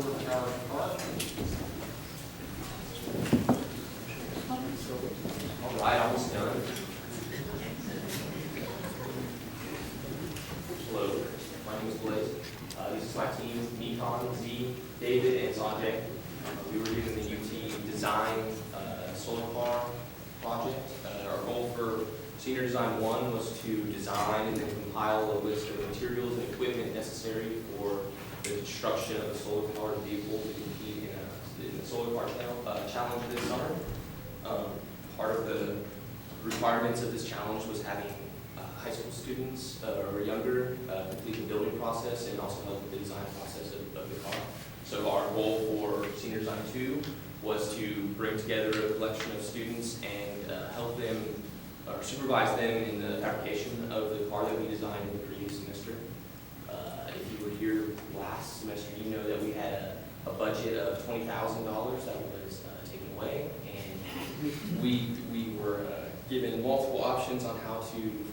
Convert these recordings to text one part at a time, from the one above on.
with our car. All right, almost done. Hello, my name is Blaze. This is my team, Nikon, Z, David, and Sanjay. We were given the UT design solar car project. Our goal for Senior Design 1 was to design and then compile a list of materials and equipment necessary for the construction of a solar powered vehicle to compete in the solar car challenge this summer. Part of the requirements of this challenge was having high school students or younger complete the building process and also help with the design process of the car. So our goal for Senior Design 2 was to bring together a collection of students and help them or supervise them in the fabrication of the car that we designed in the previous semester. If you were here last semester, you know that we had a budget of $20,000 that was taken away, and we were given multiple options on how to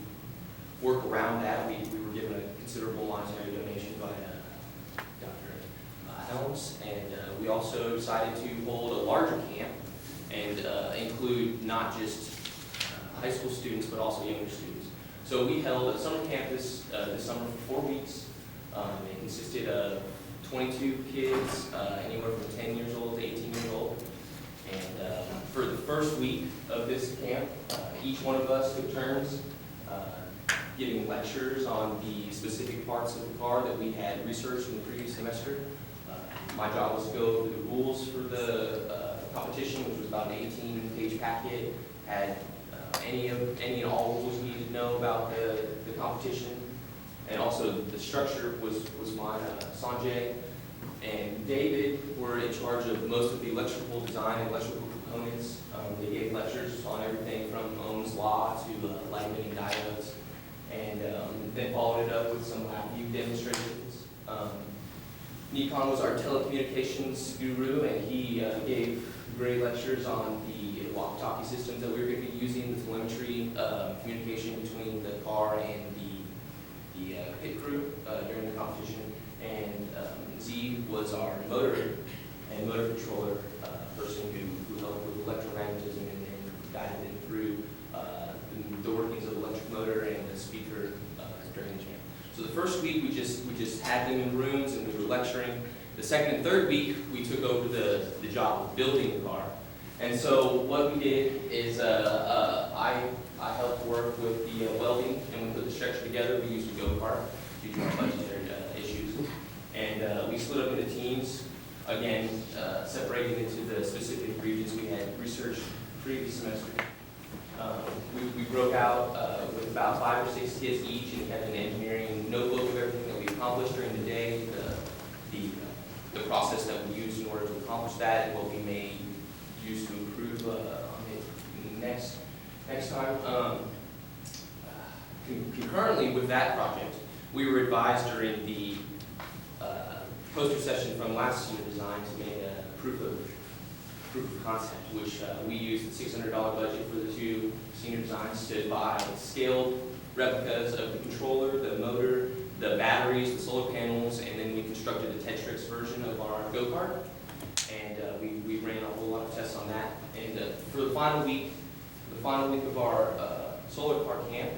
work around that. We were given a considerable monetary donation by Dr. Helms, and we also decided to hold a larger camp and include not just high school students, but also younger students. So we held a summer camp this summer for 4 weeks. It consisted of 22 kids, anywhere from 10 years old to 18 years old. And for the first week of this camp, each one of us took turns giving lectures on the specific parts of the car that we had researched in the previous semester. My job was to go over the rules for the competition, which was about an 18-page packet, had any and all rules you needed to know about the competition, and also the structure was mine. Sanjay and David were in charge of most of the electrical design and electrical components. They gave lectures on everything from Ohm's law to light emitting diodes, and then followed it up with some lab view demonstrations. Nikon was our telecommunications guru, and he gave great lectures on the walkie-talkie systems that we were going to be using, the telemetry communication between the car and the pit crew during the competition. And Z was our motor and motor controller person who helped with electromagnetism and guided them through the workings of the electric motor and the speaker during the jam. So the first week we just had them in rooms and we were lecturing. The second and third week we took over the job of building the car. And so what we did is I helped work with the welding, and we put the structure together. We used a go-kart due to our budgetary issues. And we split up into teams, again, separated into the specific regions we had researched previous semester. We broke out with about 5 or 6 kids each, and we had an engineering notebook of everything that we accomplished during the day, the process that we used in order to accomplish that, and what we may use to improve on it next time. Concurrently with that project, we were advised during the poster session from last year's design to make a proof of concept, which we used the $600 budget for the 2 senior designs to buy scaled replicas of the controller, the motor, the batteries, the solar panels, and then we constructed a Tetrix version of our go-kart. And we ran a whole lot of tests on that. And for the final week of our solar car camp,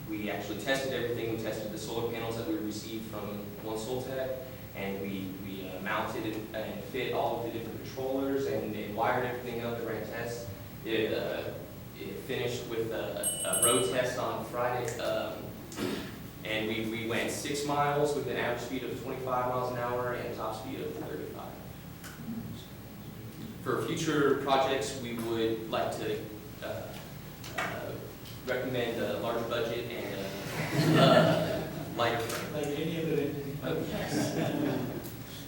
we actually tested everything. We tested the solar panels that we received from One Soltech, and we mounted and fit all of the different controllers and wired everything up and ran tests. It finished with a road test on Friday, and we went 6 miles with an average speed of 25 miles an hour and a top speed of 35. For future projects, we would like to recommend a larger budget and lighter frame. Like any other engineering.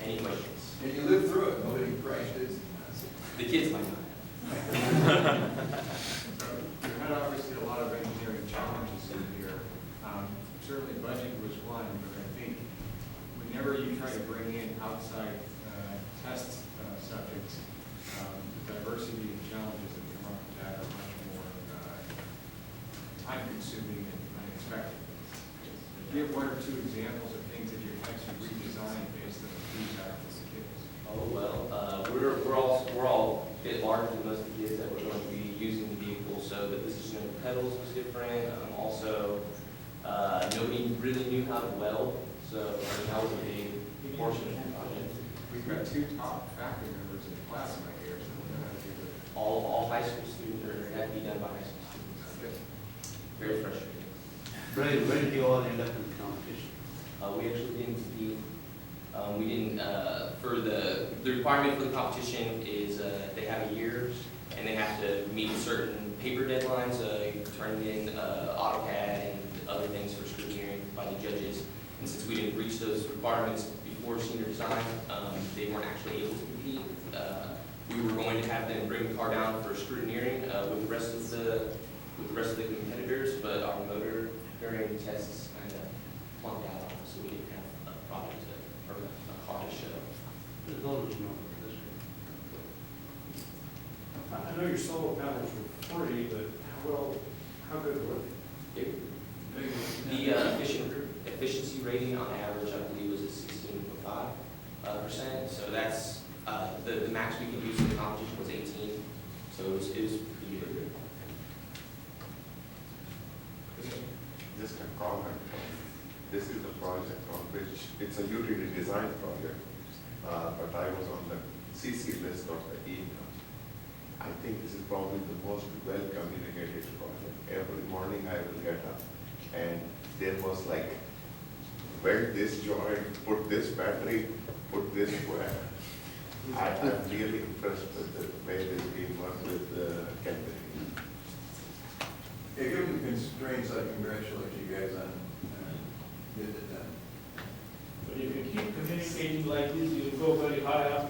Any questions? And you lived through it, nobody crashed it. The kids might not. You had obviously a lot of engineering challenges in here. Certainly budget was one, but I think whenever you try to bring in outside test subjects, the diversity of challenges that come up with that are much more time-consuming and unexpected. Give 1 or 2 examples of things that you've actually redesigned based on the feedback from the kids. Oh, well, we're all a bit larger than most of the kids that we're going to be using the vehicle, so the position of the pedals was different. Also, nobody really knew how to weld, so I mean, that was a big portion of the project. We've got two top faculty members in the class right here, so we know how to do it. All high school students, or had to be done by high school students. Very frustrating. Where did you all end up in the competition? We actually didn't compete. We didn't, for the requirement for the competition is they have a year and they have to meet certain paper deadlines, turning in AutoCAD and other things for scrutineering by the judges. And since we didn't reach those requirements before senior design, they weren't actually able to compete. We were going to have them bring the car down for scrutineering with the rest of the competitors, but our motor during tests kind of flunked out on us, so we didn't have a product or a car to show. The voters know this. I know your solar panels were free, but how good were they? The efficiency rating on average, I believe, was at 16.5%. So that's the max we could use in the competition was 18. So it was pretty good. Just a comment. This is a project on which, it's a utility design project, but I was on the CC list of the email. I think this is probably the most well communicated project. Every morning I will get up and there was like, weld this joint, put this battery, put this where. I'm really impressed with the way this team worked with the company. Yeah, given the constraints, I congratulate you guys on getting it done. But if you keep communicating like this, you'll go very high up,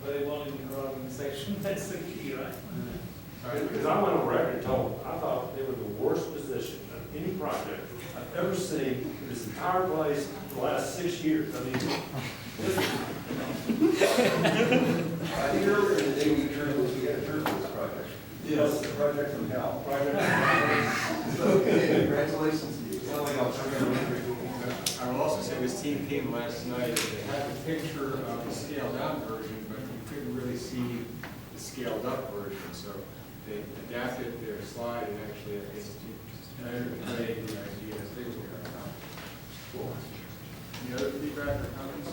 very well in the organization. That's the key, right? Because I went on record and told them, I thought they were the worst position of any project I've ever seen in this entire place for the last 6 years. I mean, I think earlier in the day we turned this, we had a turn for this project. Yes. The project from hell. project. So, okay, congratulations to you. I will also say this team came last night, they had the picture of the scaled down version, but you couldn't really see the scaled up version, so they adapted their slide and actually, I think, conveyed the idea as they were. Cool. Any other feedback or comments?